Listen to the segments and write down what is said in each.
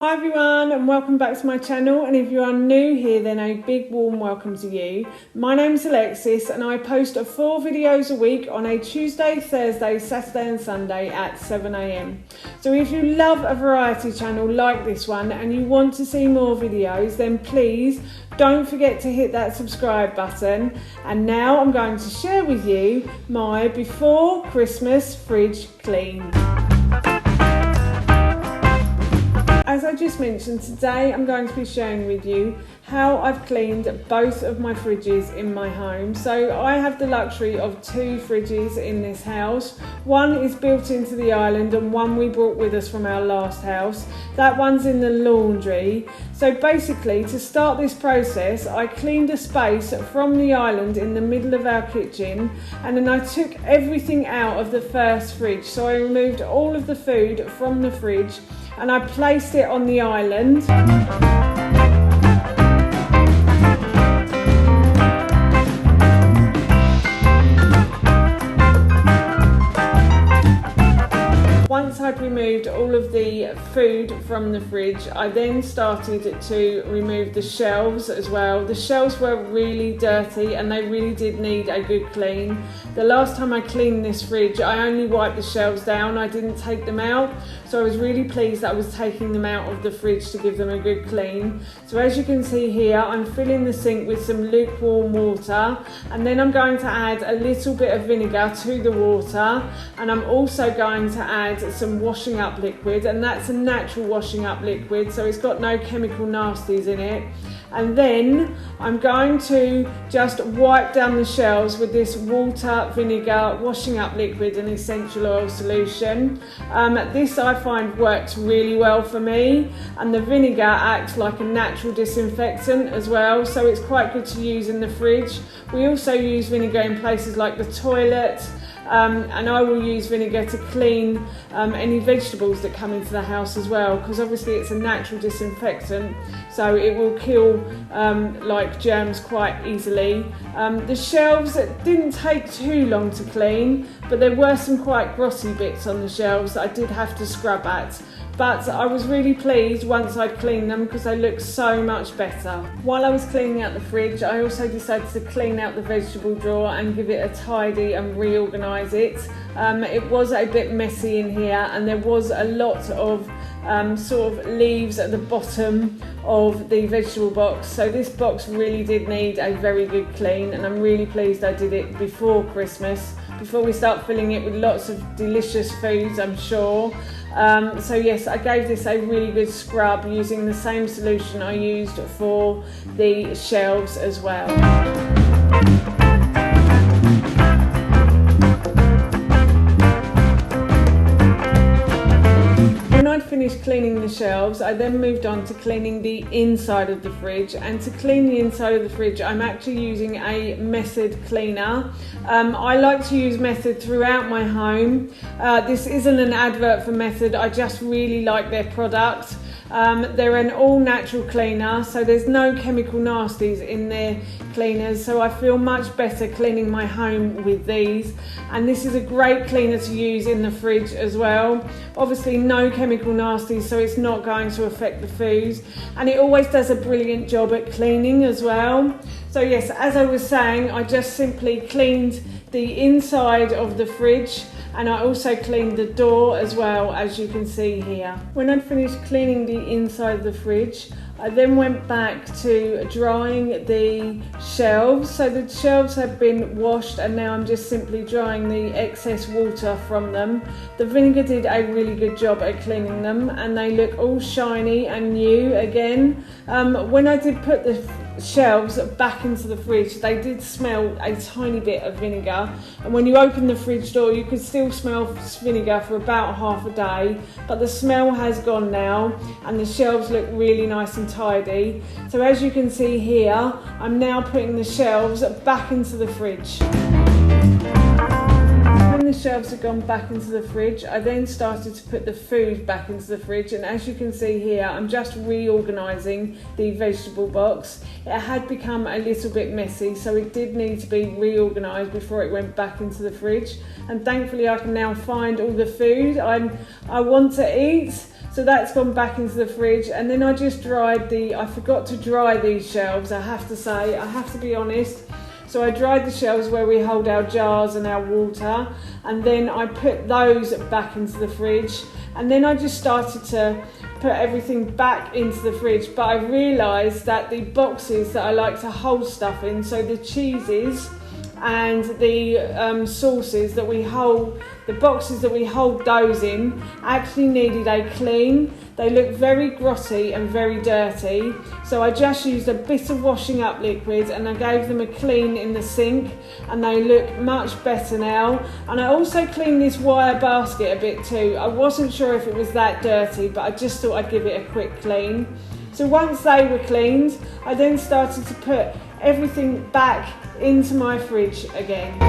Hi everyone and welcome back to my channel, and if you are new here then a big warm welcome to you. My name's Alexis and I post 4 videos a week on a Tuesday, Thursday, Saturday and Sunday at 7 AM. So if you love a variety channel like this one and you want to see more videos, then please don't forget to hit that subscribe button. And now I'm going to share with you my before Christmas fridge clean. As I just mentioned, today I'm going to be sharing with you how I've cleaned both of my fridges in my home. So I have the luxury of 2 fridges in this house. One is built into the island and one we brought with us from our last house. That one's in the laundry. So basically, to start this process, I cleaned a space from the island in the middle of our kitchen, and then I took everything out of the first fridge. So I removed all of the food from the fridge and I placed it on the island. Once I'd removed all of the food from the fridge, I then started to remove the shelves as well. The shelves were really dirty and they really did need a good clean. The last time I cleaned this fridge, I only wiped the shelves down, I didn't take them out. So I was really pleased that I was taking them out of the fridge to give them a good clean. So as you can see here, I'm filling the sink with some lukewarm water, and then I'm going to add a little bit of vinegar to the water, and I'm also going to add some washing up liquid, and that's a natural washing up liquid, so it's got no chemical nasties in it. And then I'm going to just wipe down the shelves with this water, vinegar, washing up liquid and essential oil solution. This I find works really well for me, and the vinegar acts like a natural disinfectant as well, so it's quite good to use in the fridge. We also use vinegar in places like the toilet, and I will use vinegar to clean any vegetables that come into the house as well, because obviously it's a natural disinfectant, so it will kill like germs quite easily. The shelves didn't take too long to clean, but there were some quite grossy bits on the shelves that I did have to scrub at. But I was really pleased once I'd cleaned them because they looked so much better. While I was cleaning out the fridge, I also decided to clean out the vegetable drawer and give it a tidy and reorganise it. It was a bit messy in here, and there was a lot of sort of leaves at the bottom of the vegetable box. So this box really did need a very good clean, and I'm really pleased I did it before Christmas, before we start filling it with lots of delicious foods, I'm sure. So yes, I gave this a really good scrub using the same solution I used for the shelves as well. When I'd finished cleaning the shelves, I then moved on to cleaning the inside of the fridge. And to clean the inside of the fridge, I'm actually using a Method cleaner. I like to use Method throughout my home. This isn't an advert for Method, I just really like their product. They're an all-natural cleaner, so there's no chemical nasties in their cleaners, so I feel much better cleaning my home with these. And this is a great cleaner to use in the fridge as well. Obviously no chemical nasties, so it's not going to affect the foods, and it always does a brilliant job at cleaning as well. So yes, as I was saying, I just simply cleaned the inside of the fridge, and I also cleaned the door as well, as you can see here. When I'd finished cleaning the inside of the fridge, I then went back to drying the shelves. So the shelves have been washed, and now I'm just simply drying the excess water from them. The vinegar did a really good job at cleaning them, and they look all shiny and new again. When I did put the shelves back into the fridge, they did smell a tiny bit of vinegar, and when you open the fridge door you could still smell vinegar for about half a day, but the smell has gone now and the shelves look really nice and tidy. So as you can see here, I'm now putting the shelves back into the fridge. When the shelves had gone back into the fridge, I then started to put the food back into the fridge, and as you can see here, I'm just reorganising the vegetable box. It had become a little bit messy, so it did need to be reorganised before it went back into the fridge, and thankfully I can now find all the food I want to eat. So that's gone back into the fridge. And then I just dried I forgot to dry these shelves, I have to say, I have to be honest. So I dried the shelves where we hold our jars and our water, and then I put those back into the fridge. And then I just started to put everything back into the fridge, but I realised that the boxes that I like to hold stuff in, so the cheeses and the sauces that we hold, the boxes that we hold those in, actually needed a clean. They look very grotty and very dirty, so I just used a bit of washing up liquid and I gave them a clean in the sink, and they look much better now. And I also cleaned this wire basket a bit too. I wasn't sure if it was that dirty, but I just thought I'd give it a quick clean. So once they were cleaned, I then started to put everything back into my fridge again.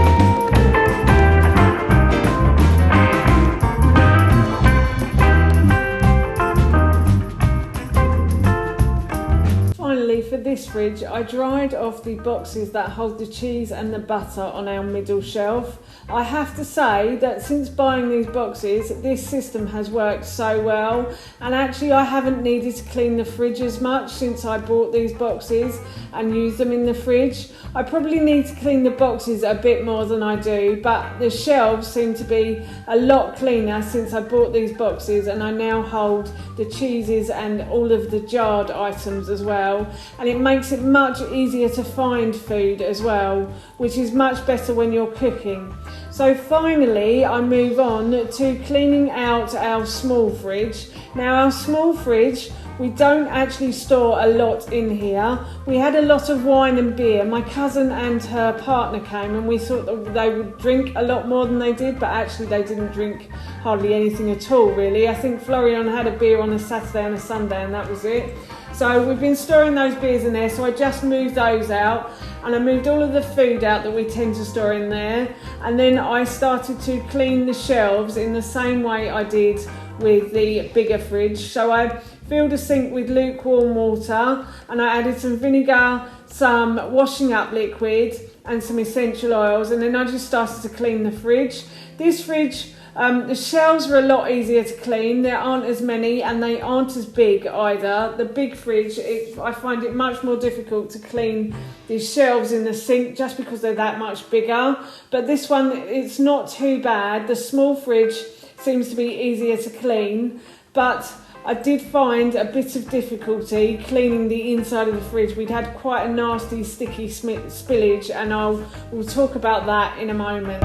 Finally, for this fridge, I dried off the boxes that hold the cheese and the butter on our middle shelf. I have to say that since buying these boxes, this system has worked so well, and actually I haven't needed to clean the fridge as much since I bought these boxes and use them in the fridge. I probably need to clean the boxes a bit more than I do, but the shelves seem to be a lot cleaner since I bought these boxes, and I now hold the cheeses and all of the jarred items as well, and it makes it much easier to find food as well, which is much better when you're cooking. So finally I move on to cleaning out our small fridge. Now our small fridge, we don't actually store a lot in here. We had a lot of wine and beer. My cousin and her partner came, and we thought that they would drink a lot more than they did, but actually they didn't drink hardly anything at all really. I think Florian had a beer on a Saturday and a Sunday, and that was it. So we've been storing those beers in there, so I just moved those out, and I moved all of the food out that we tend to store in there, and then I started to clean the shelves in the same way I did with the bigger fridge. So I filled a sink with lukewarm water, and I added some vinegar, some washing up liquid and some essential oils, and then I just started to clean the fridge. This fridge, the shelves are a lot easier to clean. There aren't as many, and they aren't as big either. The big fridge, I find it much more difficult to clean these shelves in the sink just because they're that much bigger. But this one, it's not too bad. The small fridge seems to be easier to clean, but I did find a bit of difficulty cleaning the inside of the fridge. We'd had quite a nasty sticky spillage, and we'll talk about that in a moment.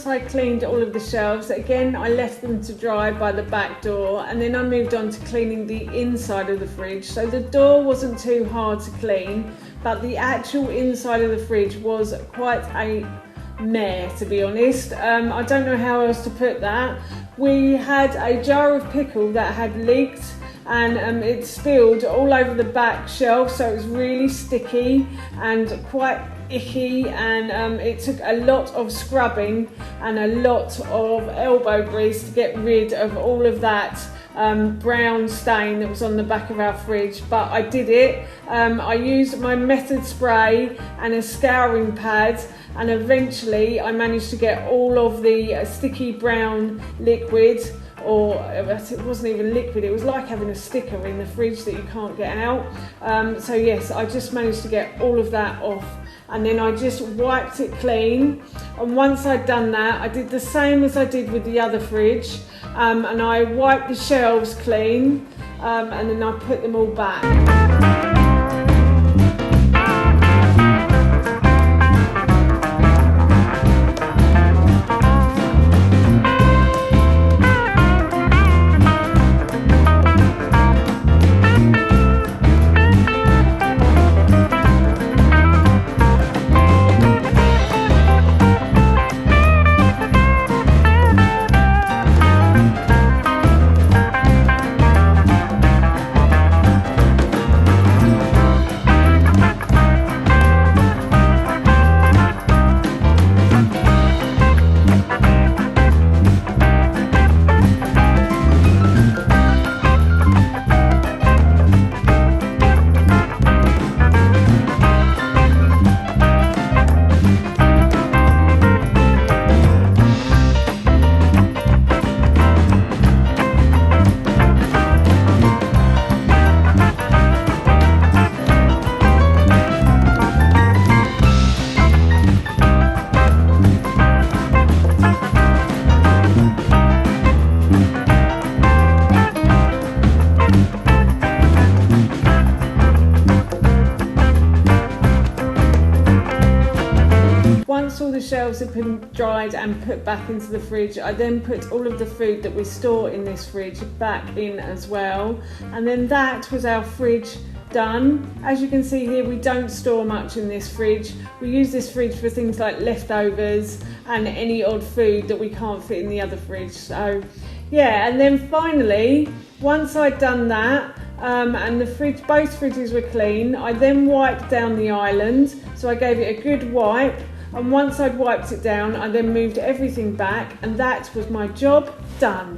I cleaned all of the shelves. Again, I left them to dry by the back door, and then I moved on to cleaning the inside of the fridge. So the door wasn't too hard to clean, but the actual inside of the fridge was quite a mare, to be honest. I don't know how else to put that. We had a jar of pickle that had leaked, and it spilled all over the back shelf, so it was really sticky and quite icky, and it took a lot of scrubbing and a lot of elbow grease to get rid of all of that brown stain that was on the back of our fridge. But I did it. I used my Method spray and a scouring pad, and eventually I managed to get all of the sticky brown liquid, or it wasn't even liquid, it was like having a sticker in the fridge that you can't get out. So yes, I just managed to get all of that off, and then I just wiped it clean. And once I'd done that, I did the same as I did with the other fridge, and I wiped the shelves clean, and then I put them all back. once all the shelves had been dried and put back into the fridge, I then put all of the food that we store in this fridge back in as well. And then that was our fridge done. As you can see here, we don't store much in this fridge. We use this fridge for things like leftovers and any odd food that we can't fit in the other fridge. So yeah, and then finally, once I'd done that, and both fridges were clean, I then wiped down the island. So I gave it a good wipe, and once I'd wiped it down, I then moved everything back, and that was my job done.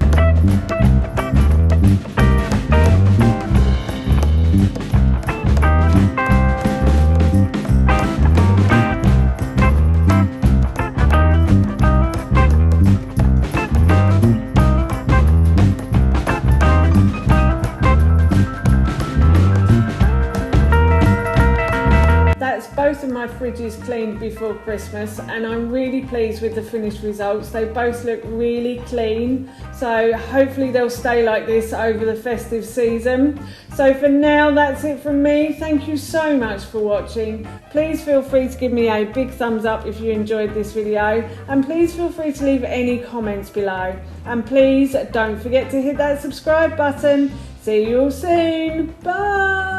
Both of my fridges cleaned before Christmas, and I'm really pleased with the finished results. They both look really clean, so hopefully they'll stay like this over the festive season. So for now, that's it from me. Thank you so much for watching. Please feel free to give me a big thumbs up if you enjoyed this video, and please feel free to leave any comments below. And please don't forget to hit that subscribe button. See you all soon. Bye.